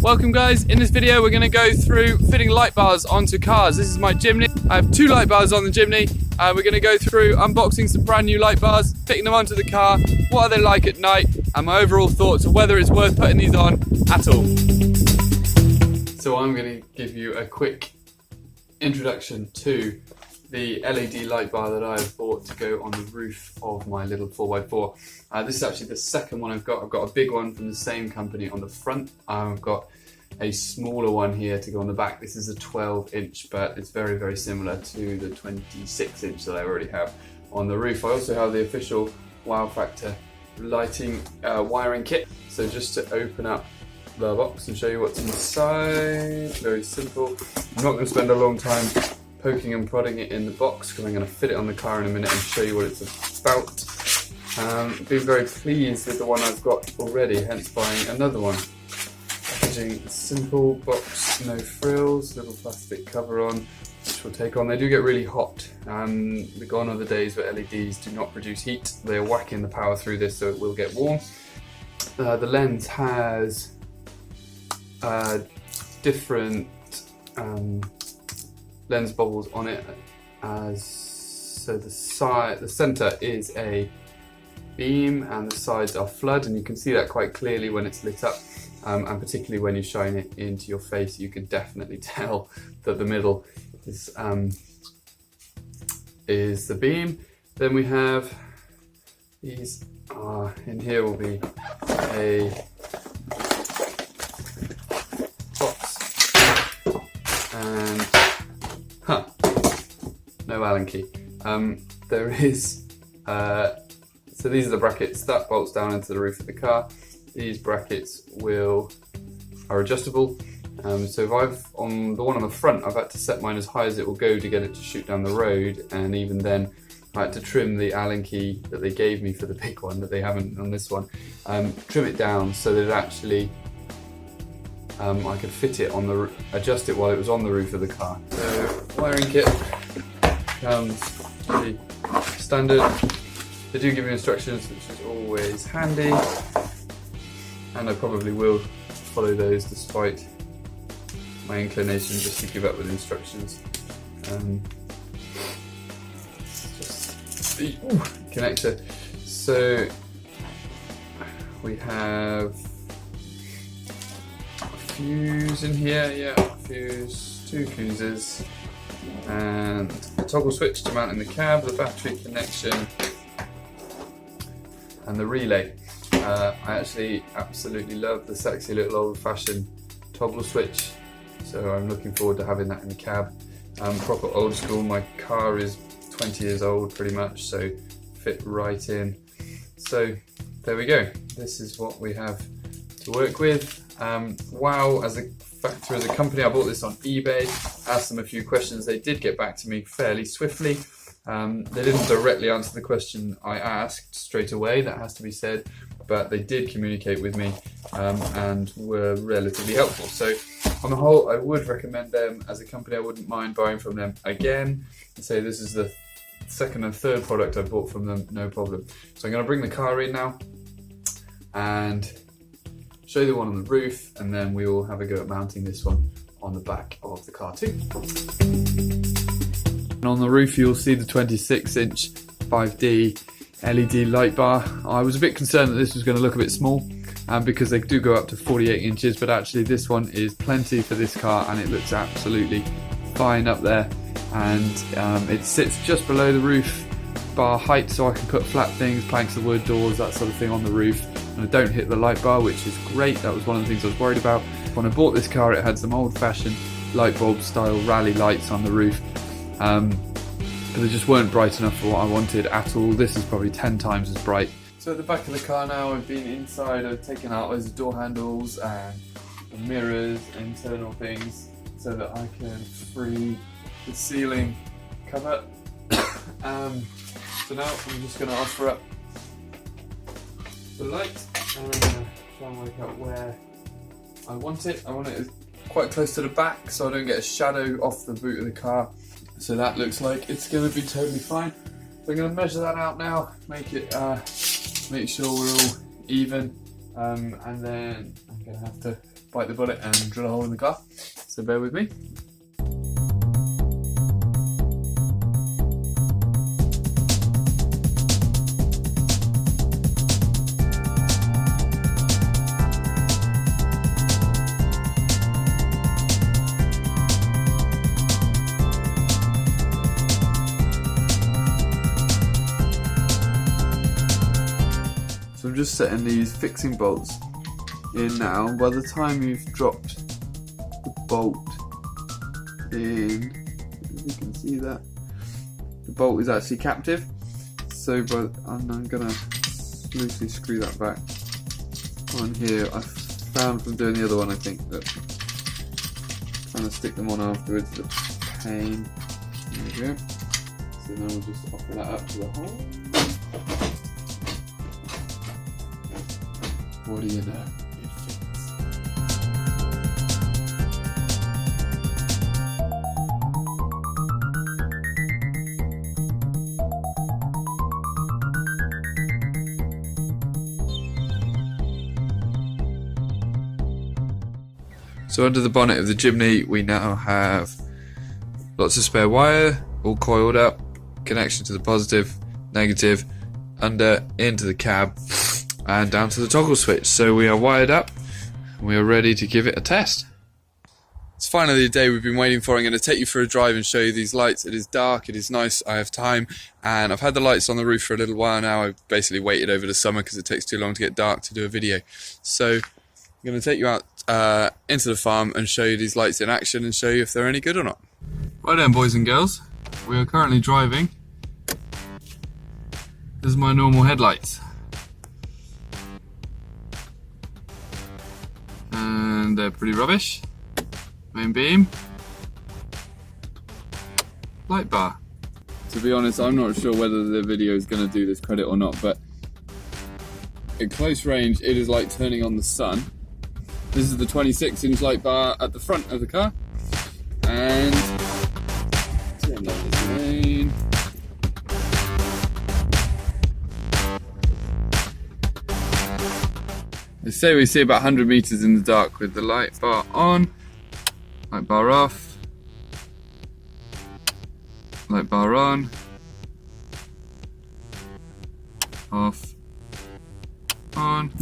Welcome guys, in this video we're going to go through fitting light bars onto cars. This is my Jimny. I have 2 light bars on the Jimny. We're going to go through unboxing some brand new light bars, fitting them onto the car, what are they like at night, and my overall thoughts of whether it's worth putting these on at all. So I'm going to give you a quick introduction to the LED light bar that I've bought to go on the roof of my little 4x4. This is actually the second one I've got. I've got a big one from the same company on the front. I've got a smaller one here to go on the back. This is a 12-inch, but it's very, very similar to the 26-inch that I already have on the roof. I also have the official Wow Factor lighting wiring kit. So just to open up the box and show you what's inside, very simple. I'm not going to spend a long time poking and prodding it in the box because I'm going to fit it on the car in a minute and show you what it's about. Been very pleased with the one I've got already, hence buying another one. Packaging, simple box, no frills, little plastic cover on, which will take on. They do get really hot. Gone are the days where LEDs do not produce heat. They're whacking the power through this, so it will get warm. The lens has different lens bubbles on it, so the center is a beam and the sides are flood, and you can see that quite clearly when it's lit up, and particularly when you shine it into your face, you can definitely tell that the middle is the beam. Then we have these. In here will be a box and no Allen key. There is, so these are the brackets that bolts down into the roof of the car. These brackets are adjustable. So if on the one on the front, I've had to set mine as high as it will go to get it to shoot down the road, and even then I had to trim the Allen key that they gave me for the big one that they haven't on this one, trim it down so that it actually I could fit it on adjust it while it was on the roof of the car. So wiring kit comes pretty standard. They do give you instructions, which is always handy, and I probably will follow those despite my inclination just to give up with instructions. Just the connector. So we have fuse in here, fuse, 2 fuses, and a toggle switch to mount in the cab, the battery connection, and the relay. I actually absolutely love the sexy little old-fashioned toggle switch, so I'm looking forward to having that in the cab. Proper old school. My car is 20 years old pretty much, so fit right in. So there we go. This is what we have to work with. Wow, as a Factor, as a company, I bought this on eBay, asked them a few questions. They did get back to me fairly swiftly. They didn't directly answer the question I asked straight away, that has to be said, but they did communicate with me and were relatively helpful. So on the whole, I would recommend them as a company. I wouldn't mind buying from them again. I'd say this is the second and third product I've bought from them, no problem. So I'm going to bring the car in now and show you the one on the roof, and then we will have a go at mounting this one on the back of the car too. And on the roof you'll see the 26-inch 5D LED light bar. I was a bit concerned that this was going to look a bit small, because they do go up to 48 inches, but actually this one is plenty for this car and it looks absolutely fine up there. And it sits just below the roof bar height, so I can put flat things, planks of wood, doors, that sort of thing on the roof, and I don't hit the light bar, which is great. That was one of the things I was worried about. When I bought this car, it had some old-fashioned light bulb style rally lights on the roof, but they just weren't bright enough for what I wanted at all. This is probably 10 times as bright. So at the back of the car now, I've been inside, I've taken out loads of door handles and the mirrors, internal things, so that I can free the ceiling cover. So now I'm just going to offer up the light and try and work out where I want it. I want it quite close to the back so I don't get a shadow off the boot of the car. So that looks like it's going to be totally fine. So I'm going to measure that out now, make sure we're all even, and then I'm going to have to bite the bullet and drill a hole in the car. So bear with me. So I'm just setting these fixing bolts in now. By the time you've dropped the bolt in, you can see that the bolt is actually captive. So I'm gonna loosely screw that back on here. I found from doing the other one, I think, that trying to stick them on afterwards is a pain. There we go. So now we'll just offer that up to the hole. What do you know? It fits. So under the bonnet of the Jimny we now have lots of spare wire, all coiled up, connection to the positive, negative, under, into the cab, and down to the toggle switch. So we are wired up and we are ready to give it a test. It's finally the day we've been waiting for. I'm going to take you for a drive and show you these lights. It is dark, it is nice, I have time, and I've had the lights on the roof for a little while now. I've basically waited over the summer because it takes too long to get dark to do a video. So I'm going to take you out into the farm and show you these lights in action and show you if they're any good or not. Right then, boys and girls, we are currently driving. This is my normal headlights. And they're pretty rubbish. Main beam, light bar. To be honest, I'm not sure whether the video is going to do this credit or not, but at close range it is like turning on the sun. This is the 26-inch light bar at the front of the car, and turn down this lane. They say we see about 100 meters in the dark with the light bar on, light bar off, light bar on, off, on.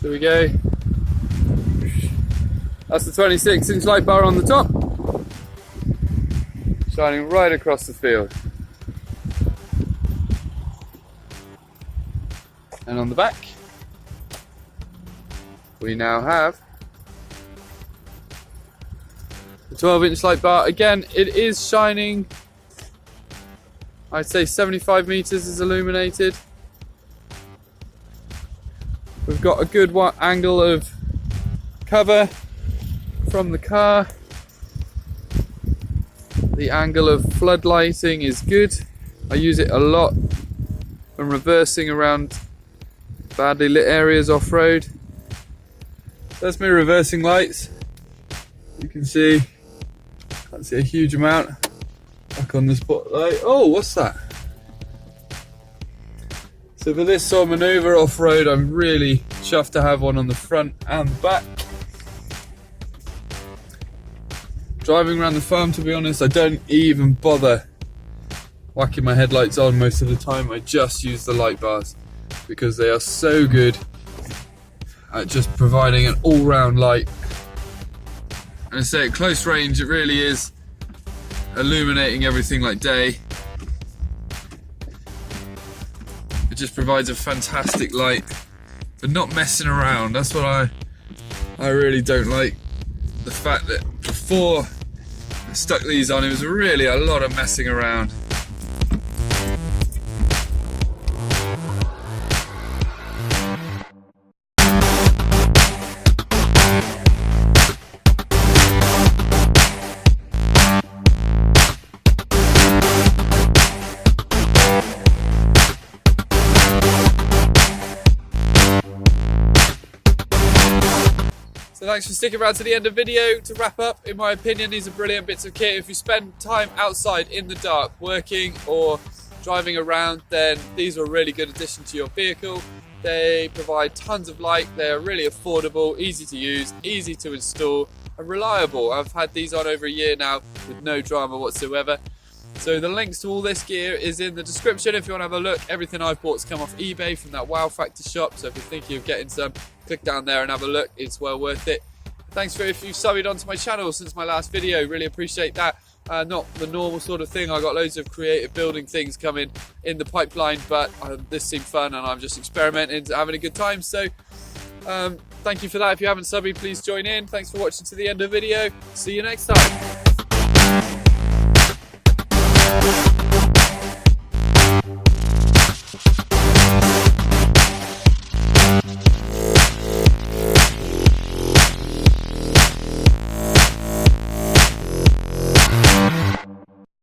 There we go. That's the 26-inch light bar on the top, shining right across the field. And on the back, we now have the 12-inch light bar. Again, it is shining. I'd say 75 meters is illuminated. We've got a good angle of cover from the car. The angle of flood lighting is good. I use it a lot when reversing around badly lit areas off-road. That's my reversing lights. You can see, can't see a huge amount. Back on the spotlight. Oh, what's that? So for this sort of manoeuvre off-road, I'm really chuffed to have one on the front and the back. Driving around the farm, to be honest, I don't even bother whacking my headlights on most of the time. I just use the light bars because they are so good at just providing an all-round light. And I say at close range it really is illuminating everything like day. It just provides a fantastic light, but not messing around. That's what I really don't like. The fact that before I stuck these on, it was really a lot of messing around. So thanks for sticking around to the end of the video. To wrap up, in my opinion, these are brilliant bits of kit. If you spend time outside in the dark working or driving around, then these are a really good addition to your vehicle. They provide tons of light, they're really affordable, easy to use, easy to install, and reliable. I've had these on over a year now with no drama whatsoever. So the links to all this gear is in the description if you want to have a look. Everything I've bought's come off eBay from that Wow Factor shop, so if you're thinking of getting some, click down there and have a look. It's well worth it. Thanks for if you've subbed onto my channel since my last video, really appreciate that. Not the normal sort of thing, I got loads of creative building things coming in the pipeline, but this seemed fun and I'm just experimenting, having a good time. So thank you for that. If you haven't subbed, please join in. Thanks for watching to the end of the video. See you next time.